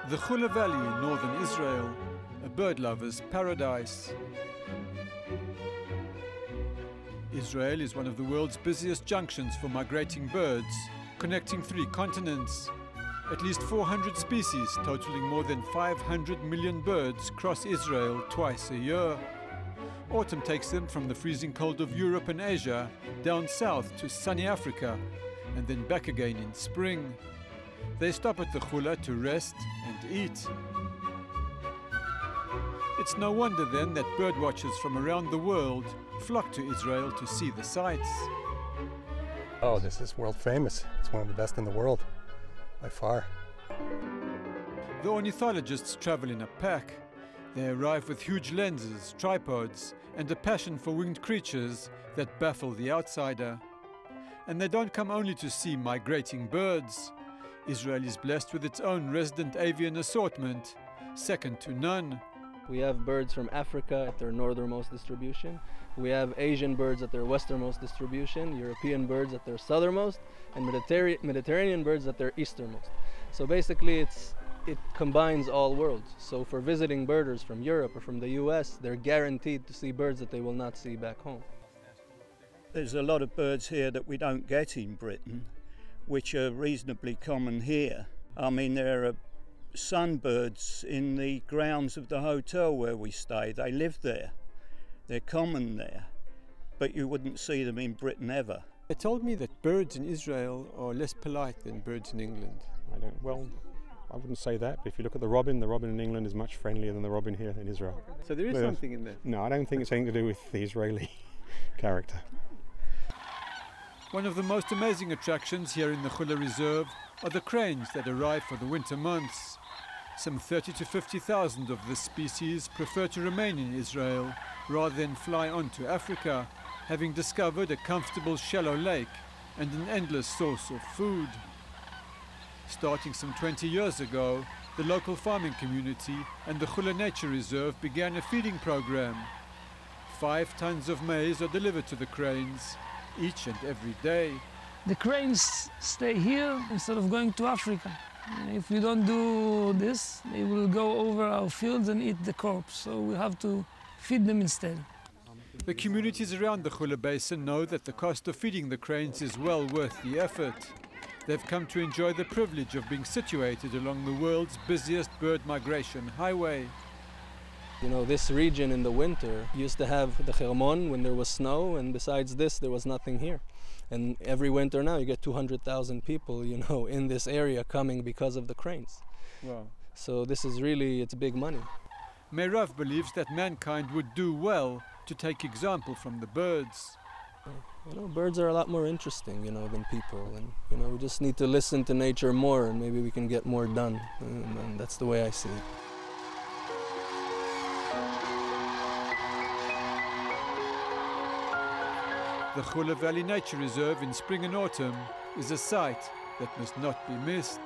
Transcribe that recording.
The Hula Valley in northern Israel, a bird lover's paradise. Israel is one of the world's busiest junctions for migrating birds, connecting 3 continents. At least 400 species, totaling more than 500 million birds, cross Israel twice a year. Autumn takes them from the freezing cold of Europe and Asia down south to sunny Africa, and then back again in spring. They stop at the Hula to rest and eat. It's no wonder then that birdwatchers from around the world flock to Israel to see the sights. Oh, this is world famous. It's one of the best in the world, by far. The ornithologists travel in a pack. They arrive with huge lenses, tripods, and a passion for winged creatures that baffle the outsider. And they don't come only to see migrating birds. Israel is blessed with its own resident avian assortment, second to none. We have birds from Africa at their northernmost distribution. We have Asian birds at their westernmost distribution, European birds at their southernmost, and Mediterranean birds at their easternmost. So basically it combines all worlds. So for visiting birders from Europe or from the US, they're guaranteed to see birds that they will not see back home. There's a lot of birds here that we don't get in Britain, which are reasonably common here. I mean, there are sunbirds in the grounds of the hotel where we stay. They live there. They're common there, but you wouldn't see them in Britain ever. They told me that birds in Israel are less polite than birds in England. Well, I wouldn't say that, but if you look at the robin in England is much friendlier than the robin here in Israel. So there is something in there? No, I don't think it's anything to do with the Israeli character. One of the most amazing attractions here in the Hula Reserve are the cranes that arrive for the winter months. Some 30 to 50,000 of this species prefer to remain in Israel rather than fly on to Africa, having discovered a comfortable shallow lake and an endless source of food. Starting some 20 years ago, the local farming community and the Hula Nature Reserve began a feeding program. 5 tons of maize are delivered to the cranes each and every day. The cranes stay here instead of going to Africa. If we don't do this, they will go over our fields and eat the crops, so we have to feed them instead. The communities around the Hula Basin know that the cost of feeding the cranes is well worth the effort. They've come to enjoy the privilege of being situated along the world's busiest bird migration highway. You know, this region in the winter used to have the Hermon when there was snow, and besides this, there was nothing here. And every winter now, you get 200,000 people, you know, in this area coming because of the cranes. Wow. So this is really, it's big money. Meirav believes that mankind would do well to take example from the birds. You know, birds are a lot more interesting, you know, than people. And, you know, we just need to listen to nature more, and maybe we can get more done. And that's the way I see it. The Hula Valley Nature Reserve in spring and autumn is a sight that must not be missed.